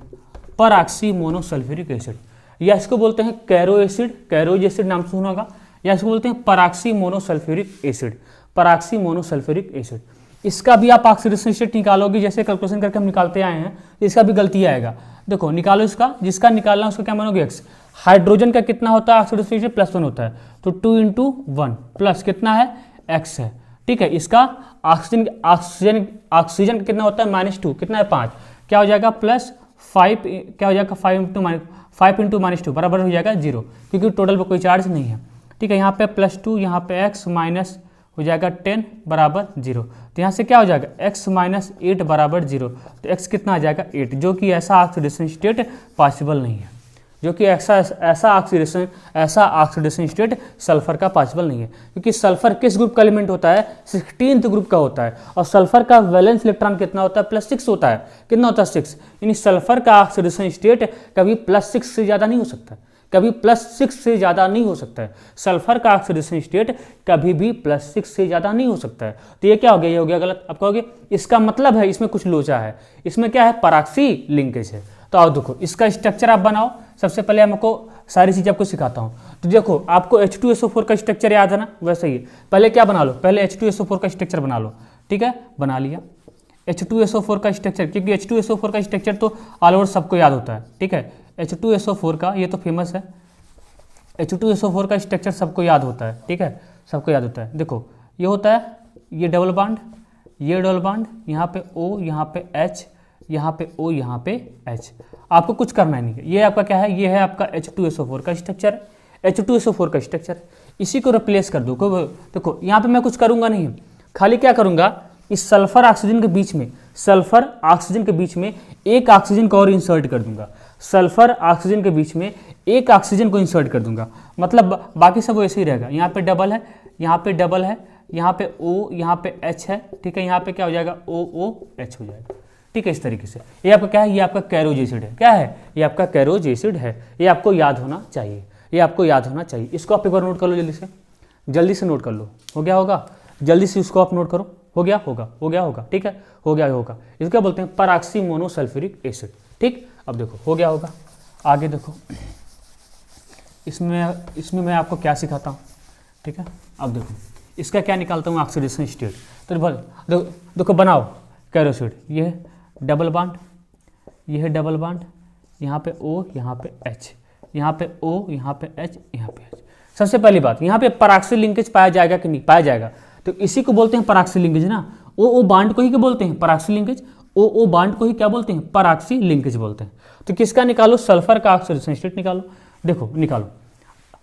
परऑक्सी मोनोसल्फ्यूरिक एसिड, या इसको बोलते हैं कैरो एसिड, कैरोज एसिड नाम सुना होगा, या इसको बोलते हैं परऑक्सी मोनोसल्फ्यूरिक एसिड, परऑक्सी मोनोसल्फ्यूरिक एसिड। इसका भी आप ऑक्सीडेशन स्टेट निकालोगे, जैसे कैलकुलेशन करके हम निकालते आए हैं, इसका भी गलती आएगा। देखो निकालो इसका, जिसका निकालना उसको क्या मानोगे, x। हाइड्रोजन का कितना होता है ऑक्सीडेशन स्टेट, +1 होता है, तो 2 × 1 प्लस कितना है, x है, ठीक है। इसका ऑक्सीजन का कितना होता है, -2, कितना है 5, क्या हो जाएगा +5, क्या हो जाएगा 5 × -2 बराबर हो जाएगा 0, क्योंकि टोटल पर कोई चार्ज नहीं है, ठीक है। यहाँ पे +2, यहाँ पे x माइनस हो जाएगा 10 बराबर 0, तो यहाँ से क्या हो जाएगा x - 8 बराबर 0, तो x कितना आ जाएगा 8, जो कि ऐसा ऑक्सीडेशन स्टेट पॉसिबल नहीं है, जो कि ऐसा ऑक्सीडेशन स्टेट सल्फर का पॉसिबल नहीं है, क्योंकि सल्फर किस ग्रुप का एलिमेंट होता है, 16th ग्रुप का होता है, और सल्फर का वैलेंस इलेक्ट्रॉन कितना होता है, +6 होता है, कितना होता है 6, यानी सल्फर का ऑक्सीडेशन स्टेट कभी +6 से ज़्यादा नहीं हो सकता, कभी +6 से ज़्यादा नहीं हो सकता है, सल्फर का ऑक्सीडेशन स्टेट कभी भी +6 से ज़्यादा नहीं हो सकता है। तो ये क्या हो गया, ये हो गया गलत। आप कहोगे इसका मतलब है इसमें कुछ लोचा है, इसमें क्या है, परऑक्सी लिंकेज है। तो आओ देखो इसका स्ट्रक्चर आप बनाओ। सबसे पहले हमको सारी चीज़ें आपको सिखाता हूँ। तो देखो आपको H2SO4 का स्ट्रक्चर याद है ना, वैसे ही पहले क्या बना लो, पहले H2SO4 का स्ट्रक्चर बना लो, ठीक है, बना लिया H2SO4 का स्ट्रक्चर, क्योंकि H2SO4 का स्ट्रक्चर तो ऑल ओवर सबको याद होता है, ठीक है। H2SO4 का ये तो फेमस है, H2SO4 का स्ट्रक्चर सबको याद होता है, ठीक है, सबको याद होता है। देखो ये होता है, ये डबल बॉन्ड, ये डबल बॉन्ड, यहाँ पे O, यहाँ पे H, यहाँ पे O, यहाँ पे H, आपको कुछ करना नहीं है। ये आपका क्या है, ये है आपका H2SO4 का स्ट्रक्चर, H2SO4 का स्ट्रक्चर, इसी को रिप्लेस कर दो। देखो यहाँ पे मैं कुछ करूँगा नहीं, खाली क्या करूँगा, इस सल्फर ऑक्सीजन के बीच में, सल्फर ऑक्सीजन के बीच में एक ऑक्सीजन को और इंसर्ट कर दूंगा, सल्फर ऑक्सीजन के बीच में एक ऑक्सीजन को इंसर्ट कर दूंगा, मतलब बाकी सब वैसे ही रहेगा। यहाँ पे डबल है, यहाँ पे डबल है, यहाँ पे O, यहाँ पे H है, ठीक है, यहाँ पे क्या हो जाएगा OOH हो जाएगा, ठीक है। इस तरीके से ये आपका क्या है, ये आपका कैरोज एसिड है, क्या है, ये आपका कैरोज एसिड है, ये आपको याद होना चाहिए, ये आपको याद होना चाहिए। इसको आप एक बार नोट कर लो, जल्दी से नोट कर लो, हो गया होगा, जल्दी से इसको आप नोट करो, हो गया होगा, ठीक है, हो गया होगा। इसको क्या बोलते हैं, परऑक्सी मोनोसल्फ्यूरिक एसिड, ठीक। अब देखो हो गया होगा, आगे देखो इसमें मैं आपको क्या सिखाता हूँ, ठीक है। अब देखो इसका क्या निकालता हूँ, ऑक्सीडेशन स्टेट। तो देखो बनाओ कैरोसिड, ये है डबल बॉन्ड, ये है डबल बॉन्ड, यहाँ पे O, यहाँ पे H, यहाँ पे O, यहाँ पे H, यहाँ पे H। सबसे पहली बात, यहाँ पे परऑक्सी लिंकेज पाया जाएगा कि नहीं पाया जाएगा, तो इसी को बोलते हैं परऑक्सी लिंकेज ना, O बॉन्ड को ही क्या बोलते हैं, परऑक्सी लिंकेज, O बॉन्ड को ही क्या बोलते हैं, परऑक्सी लिंकेज बोलते हैं। तो किसका निकालो, सल्फर का ऑक्सीडेशन स्टेट निकालो। देखो निकालो,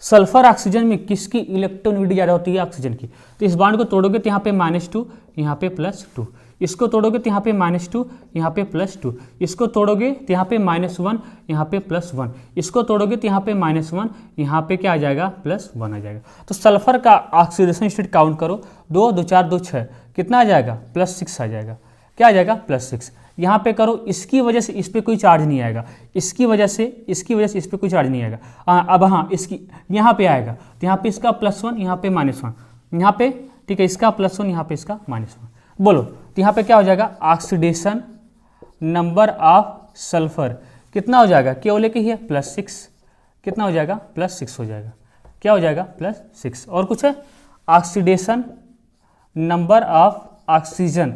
सल्फर ऑक्सीजन में किसकी इलेक्ट्रॉनिटी ज़्यादा होती है, ऑक्सीजन की। तो इस बॉन्ड को तोड़ोगे तो यहाँ पे -2, यहाँ पे +2, इसको तोड़ोगे तो यहाँ पे -2, यहाँ पे +2, इसको तोड़ोगे तो यहाँ पे -1, यहाँ पे +1, इसको तोड़ोगे तो यहाँ पे -1, यहाँ पे क्या आ जाएगा, +1 आ जाएगा। तो सल्फर का ऑक्सीडेशन स्टेट काउंट करो, 2 2 4 2 6, कितना आ जाएगा, +6 आ जाएगा, क्या आ जाएगा, +6। यहाँ पे करो, इसकी वजह से इस पर कोई चार्ज नहीं आएगा, इसकी वजह से इस पर कोई चार्ज नहीं आएगा। अब हाँ इसकी यहाँ पे आएगा, तो यहाँ पे इसका +1, यहाँ पे -1, यहाँ पे, ठीक है, इसका +1, यहाँ पे इसका -1, बोलो। तो यहाँ पे क्या हो जाएगा, ऑक्सीडेशन नंबर ऑफ सल्फर कितना हो जाएगा, केवल एक ही है, +6, कितना हो जाएगा, +6 हो जाएगा, क्या हो जाएगा, +6। और कुछ है, oxidation number of oxygen,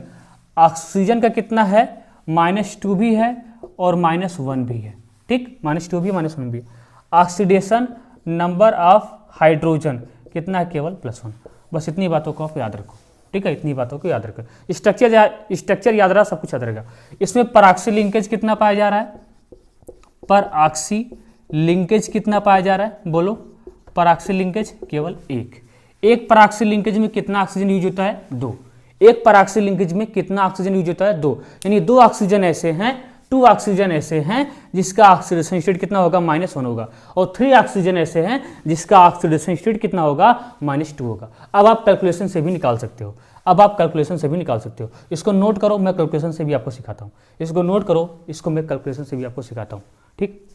oxygen का कितना है, -2 भी है और -1 भी है, ठीक, -2 भी -1 भी है। ऑक्सीडेशन नंबर ऑफ हाइड्रोजन कितना है, केवल +1। बस इतनी बातों को आप याद रखो, ठीक है, इतनी बातों को याद रखो। स्ट्रक्चर याद रहा, सब कुछ याद रहेगा। इसमें पराक्सी लिंकेज कितना पाया जा रहा है, पराक्सी लिंकेज कितना पाया जा रहा है, बोलो। पराक्सी लिंकेज केवल एक पराक्सी लिंकेज में कितना ऑक्सीजन यूज होता है, 2। एक पराक्सी लिंकेज में कितना ऑक्सीजन यूज होता है, 2। यानी 2 ऑक्सीजन ऐसे हैं, 2 ऑक्सीजन ऐसे हैं जिसका ऑक्सीडेशन स्टेट कितना होगा, -1 होगा, और 3 ऑक्सीजन ऐसे हैं जिसका ऑक्सीडेशन स्टेट कितना होगा, -2 होगा। अब आप कैलकुलेशन से भी निकाल सकते हो, इसको नोट करो, मैं कैलकुलेशन से भी आपको सिखाता हूँ। इसको नोट करो, इसको मैं कैलकुलेशन से भी आपको सिखाता हूँ, ठीक।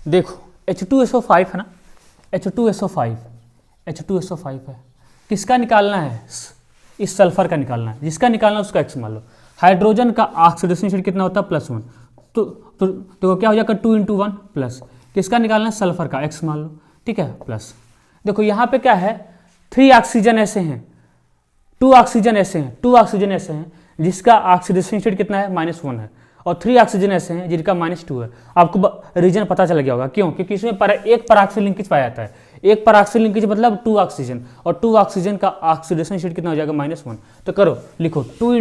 देखो H2SO5 है ना, H2SO5 है, किसका निकालना है, इस सल्फर का निकालना है। जिसका निकालना है उसका x मान लो। हाइड्रोजन का ऑक्सीडेशन स्टेट कितना होता है, +1, तो देखो क्या हो जाएगा, 2 × 1 प्लस। किसका निकालना है, सल्फर का, x मान लो, ठीक है, प्लस। देखो यहाँ पे क्या है, 3 ऑक्सीजन ऐसे हैं, 2 ऑक्सीजन ऐसे हैं जिसका ऑक्सीडेशन स्टेट कितना है, -1 है, और 3 ऑक्सीजन ऐसे हैं जिनका -2 है। आपको रीजन पता चल गया होगा, क्यों, क्योंकि इसमें एक पराक्सी लिंकेज पाया जाता है। एक पराक्सी लिंकेज मतलब 2 ऑक्सीजन, और 2 ऑक्सीजन का ऑक्सीडेशन स्टेट कितना हो जाएगा, -1। तो करो, लिखो 2 ×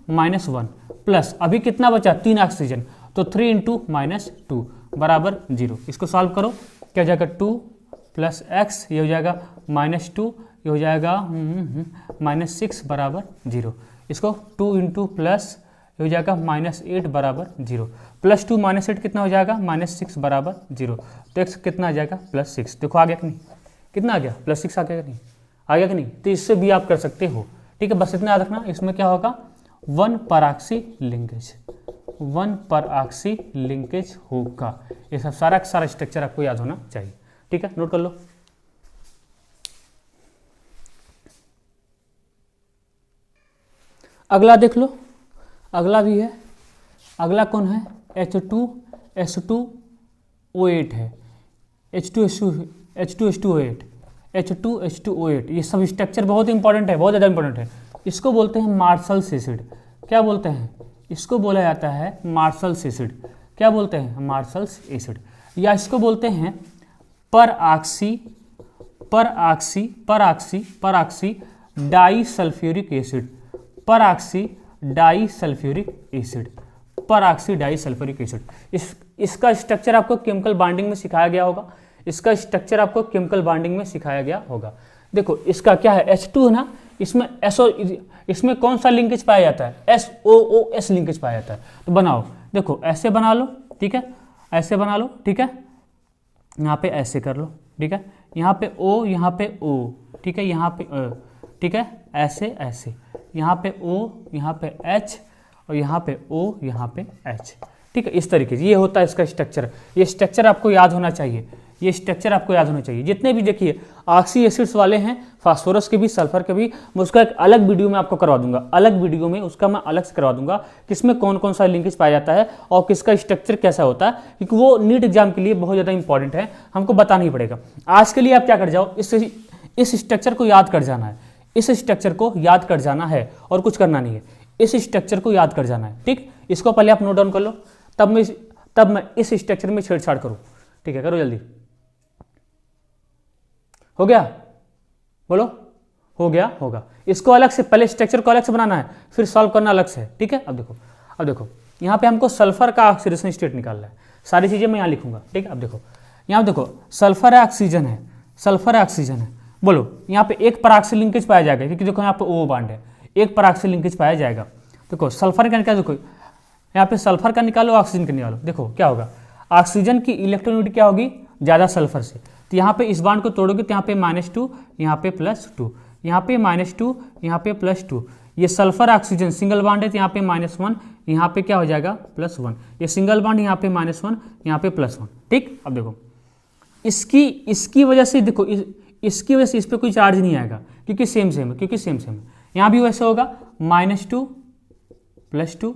-1 प्लस, अभी कितना बचा, 3 ऑक्सीजन, तो 3 × -2 बराबर 0। इसको सॉल्व करो, क्या हो जाएगा, 2 + x, ये हो जाएगा -2, ये हो जाएगा -6 बराबर 0। इसको 2 × प्लस हो जाएगा -8 बराबर 0, +2 -8 कितना हो जाएगा, -6 बराबर 0। तो x कितना आ जाएगा, +6। देखो आ गया कि नहीं, कितना आ गया, +6 आ गया कि नहीं, आ गया कि नहीं। तो इससे भी आप कर सकते हो, ठीक है। बस इतना याद रखना, इसमें क्या होगा, 1 पराक्सी लिंकेज होगा। ये सब सारा स्ट्रक्चर आपको याद होना चाहिए, ठीक है, नोट कर लो। अगला देख लो, अगला भी है। अगला कौन है, H2S2O8 है, H2H2O8। ये सब स्ट्रक्चर बहुत इंपॉर्टेंट है, बहुत ज़्यादा इंपॉर्टेंट है। इसको बोलते हैं मार्शल्स एसिड। क्या बोलते हैं, इसको बोला जाता है मार्शल्स एसिड। क्या बोलते हैं, मार्शल्स एसिड, या इसको बोलते हैं peroxy disulphuric acid. Peroxy disulphuric acid. इसका स्ट्रक्चर आपको केमिकल बॉन्डिंग में सिखाया गया होगा। देखो इसका क्या है, H2 है ना, इसमें कौन सा लिंकेज पाया जाता है, SOOS लिंकेज पाया जाता है। तो बनाओ, देखो ऐसे बना लो, ठीक है, ऐसे बना लो, ठीक है, यहाँ पे ऐसे कर लो, ठीक है, यहाँ पे O, यहाँ पे O, ठीक है, यहाँ पे ठीक है, ऐसे, यहाँ पे O, यहाँ पे H, और यहाँ पे O, यहाँ पे H, ठीक है। इस तरीके से ये होता है इसका स्ट्रक्चर। ये स्ट्रक्चर आपको याद होना चाहिए, जितने भी देखिए ऑक्सी एसिड्स वाले हैं, फास्फोरस के भी, सल्फर के भी, मैं उसका एक अलग वीडियो में आपको करवा दूंगा, मैं अलग से करवा दूंगा किसमें कौन कौन सा लिंकेज पाया जाता है और किसका स्ट्रक्चर कैसा होता है, क्योंकि वो नीट एग्जाम के लिए बहुत ज़्यादा इंपॉर्टेंट है, हमको बताना ही पड़ेगा। आज के लिए आप क्या कर जाओ, इस स्ट्रक्चर को याद कर जाना है, और कुछ करना नहीं है, इस स्ट्रक्चर को याद कर जाना है, ठीक। इसको पहले आप नोट डाउन कर लो, तब मैं इस स्ट्रक्चर में छेड़छाड़ करूँ, ठीक है, करो जल्दी। हो गया, बोलो, हो गया, होगा। इसको अलग से, पहले स्ट्रक्चर को अलग से बनाना है, फिर सॉल्व करना अलग से, ठीक है। अब देखो यहाँ पे हमको सल्फर का ऑक्सीडेशन स्टेट निकालना है, सारी चीजें मैं यहाँ लिखूंगा, ठीक है। अब देखो यहाँ देखो, सल्फर है, ऑक्सीजन है, बोलो यहाँ पे एक पराक्सी लिंकेज पाया जाएगा, क्योंकि देखो यहाँ पे O बॉन्ड है, एक पराक्सी लिंकेज पाया जाएगा। देखो सल्फर का निकालो, देखो यहाँ पे सल्फर का निकालो, ऑक्सीजन का निकालो, देखो क्या होगा, ऑक्सीजन की इलेक्ट्रॉनिटी क्या होगी, ज़्यादा सल्फर से, तो यहाँ पे इस बॉन्ड को तोड़ोगे तो यहाँ पे -2, यहाँ पे +2, यहाँ पे -2, यहाँ पे +2। ये सल्फर ऑक्सीजन सिंगल बॉन्ड है, तो यहाँ पे -1, यहाँ पे क्या हो जाएगा, +1। ये सिंगल बॉन्ड, यहाँ पे -1, यहाँ पे +1, ठीक। अब देखो इसकी वजह से, देखो इसकी वजह से इस पर कोई चार्ज नहीं आएगा, क्योंकि सेम है, यहाँ भी वैसे होगा, -2 +2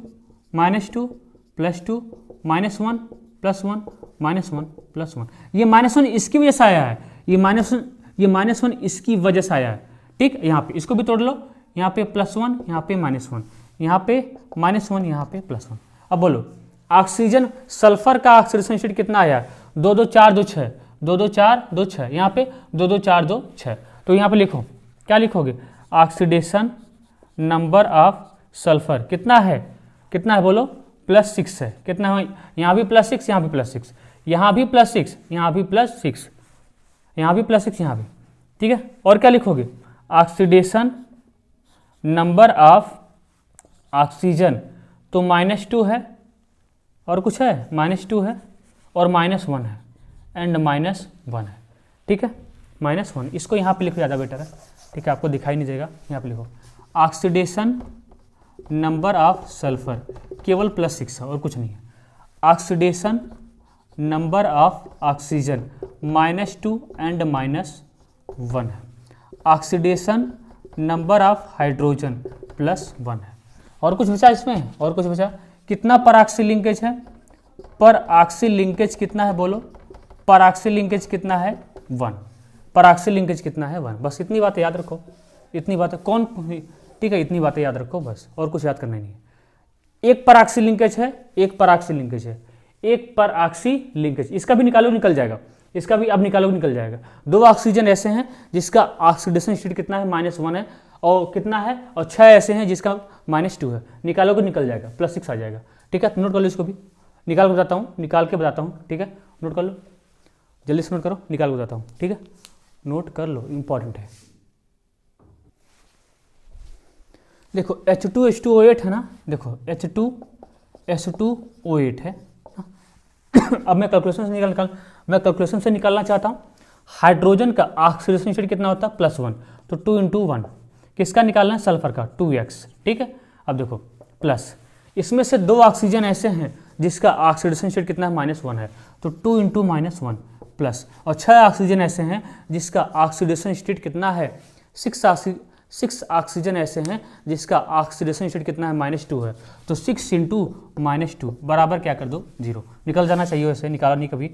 -2 +2 -1 +1 -1 +1। ये -1 इसकी वजह से आया है, ये -1 इसकी वजह से आया है, ठीक, यहाँ पे इसको भी तोड़ लो, यहाँ पे +1, यहाँ पे -1, यहाँ पे -1, यहाँ पे +1। अब बोलो ऑक्सीजन सल्फर का ऑक्सीडेशन स्टेट कितना आया, 2 2 4 2 6, 2 2 4 2 6, यहाँ पे 2 2 4 2 6। तो यहाँ पे लिखो, क्या लिखोगे, ऑक्सीडेशन नंबर ऑफ सल्फर कितना है, कितना है बोलो, +6 है। कितना है, यहाँ भी +6, यहाँ भी +6, यहाँ भी +6, यहाँ भी +6, यहाँ भी +6, यहाँ भी, ठीक है। और क्या लिखोगे, ऑक्सीडेशन नंबर ऑफ ऑक्सीजन, तो -2 है, और कुछ है, -2 है और -1 है, एंड -1 है, ठीक है, -1। इसको यहाँ पे लिखो, ज़्यादा बेटर है, ठीक है, आपको दिखाई नहीं देगा, यहाँ पे लिखो ऑक्सीडेशन नंबर ऑफ सल्फर, केवल +6 है और कुछ नहीं है। Oxidation number of oxygen -2 and -1 है। ऑक्सीडेशन नंबर ऑफ हाइड्रोजन +1 है। और कुछ बचा इसमें, और कुछ बचा, कितना परऑक्सी लिंकेज है, परऑक्सी लिंकेज कितना है बोलो, परऑक्सी लिंकेज कितना है, 1, परऑक्सी लिंकेज कितना है, 1। बस इतनी बातें याद रखो, इतनी बातें कौन, ठीक है, इतनी बातें याद रखो बस, और कुछ याद करना नहीं है। एक परऑक्सी लिंकेज है, एक परऑक्सी लिंकेज है, एक परऑक्सी लिंकेज, इसका भी निकालो, निकल जाएगा, इसका भी अब निकालो, निकल जाएगा। 2 ऑक्सीजन ऐसे हैं जिसका ऑक्सीडेशन स्टेट कितना है, -1 है, और कितना है, और 6 ऐसे हैं जिसका -2 है, निकालोगे निकल जाएगा, +6 आ जाएगा, ठीक है। तो नोट कर लो, इसको भी निकाल के बताता हूँ, निकाल के बताता हूँ, ठीक है, नोट कर लो, जल्दी से नोट करो, निकाल के बताता हूँ, ठीक है, नोट कर लो, इंपॉर्टेंट है। देखो H2H2O8 है ना, देखो H2H2O8 है। अब मैं कैलकुलेशन से निकालना चाहता हूँ, हाइड्रोजन का ऑक्सीडेशन स्टेट कितना होता है, +1, तो 2 × 1, किसका निकालना है, सल्फर का, 2x, ठीक है। अब देखो प्लस, इसमें से 2 ऑक्सीजन ऐसे हैं जिसका ऑक्सीडेशन स्टेट कितना है, -1 है, तो 2 × -1 प्लस, और 6 ऑक्सीजन ऐसे हैं जिसका ऑक्सीडेशन स्टेट कितना है, 6 ऑक्सीजन ऐसे हैं जिसका ऑक्सीडेशन स्टेट कितना है, -2 है, तो 6 × -2 बराबर क्या कर दो, 0, निकल जाना चाहिए, वैसे निकाला नहीं कभी,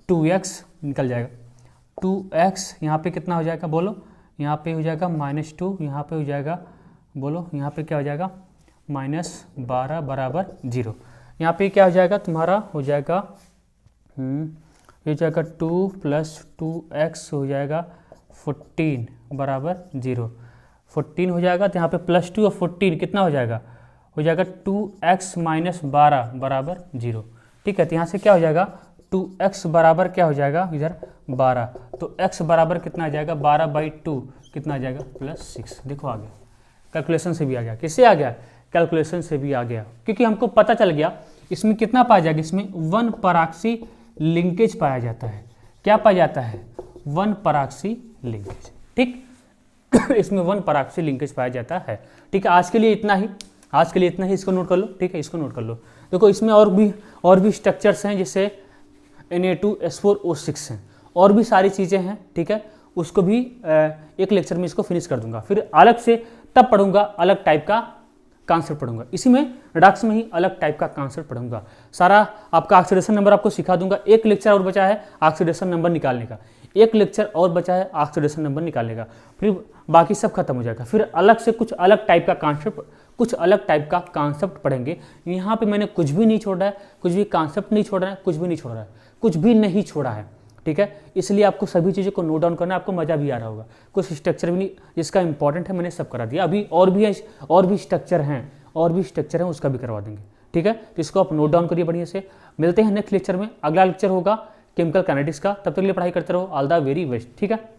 2x निकल जाएगा, 2x यहाँ पे कितना हो जाएगा बोलो, यहाँ पे हो जाएगा -2, यहाँ पे हो जाएगा बोलो, यहाँ पे क्या हो जाएगा, -12 बराबर 0। यहाँ पे क्या हो जाएगा तुम्हारा, हो जाएगा ये हो जाएगा 2 + 2x हो जाएगा 14 बराबर 0, 14 हो जाएगा, तो यहाँ पे +2 और 14 कितना हो जाएगा, 2x - 12 बराबर 0, ठीक है। तो यहाँ से क्या हो जाएगा, 2x बराबर क्या हो जाएगा, इधर 12, तो x बराबर कितना आ जाएगा, 12/2 कितना आ जाएगा, +6। देखो आ गया, कैलकुलेशन से भी आ गया, किससे आ गया, कैलकुलेशन से भी आ गया, क्योंकि हमको पता चल गया इसमें कितना पाया जाएगा, इसमें 1 परऑक्सी लिंकेज पाया जाता है। क्या पाया जाता है, 1 परऑक्सी लिंकेज, ठीक इसमें 1 परऑक्सी लिंकेज पाया जाता है, ठीक है। आज के लिए इतना ही, आज के लिए इतना ही, इसको नोट कर लो, ठीक है, इसको नोट कर लो। देखो इसमें और भी स्ट्रक्चर्स हैं, जैसे Na2S4O6 हैं, और भी सारी चीज़ें हैं, ठीक है, उसको भी एक लेक्चर में इसको फिनिश कर दूंगा, फिर अलग से तब पढ़ूंगा, अलग टाइप का कॉन्सेप्ट पढ़ूंगा, इसी में रिडक्स में ही अलग टाइप का कॉन्सेप्ट पढ़ूंगा, सारा आपका ऑक्सीडेशन नंबर आपको सिखा दूंगा। एक लेक्चर और बचा है ऑक्सीडेशन नंबर निकालने का, एक लेक्चर और बचा है ऑक्सीडेशन नंबर निकालने का, फिर बाकी सब खत्म हो जाएगा, फिर अलग से कुछ अलग टाइप का कॉन्सेप्ट, कुछ अलग टाइप का कॉन्सेप्ट पढ़ेंगे। यहाँ पे मैंने कुछ भी नहीं छोड़ा है, कुछ भी कॉन्सेप्ट नहीं छोड़ा है, कुछ भी नहीं छोड़ा है, कुछ भी नहीं छोड़ा है, ठीक है। इसलिए आपको सभी चीज़ों को नोट डाउन करना, आपको मज़ा भी आ रहा होगा। कुछ स्ट्रक्चर भी नहीं जिसका इंपॉर्टेंट है मैंने सब करा दिया, अभी और भी स्ट्रक्चर हैं, उसका भी करवा देंगे, ठीक है। तो इसको आप नोट डाउन करिए बढ़िया से। मिलते हैं नेक्स्ट लेक्चर में, अगला लेक्चर होगा केमिकल काइनेटिक्स का, तब तक के लिए पढ़ाई करते रहो। ऑल द वेरी बेस्ट, ठीक है।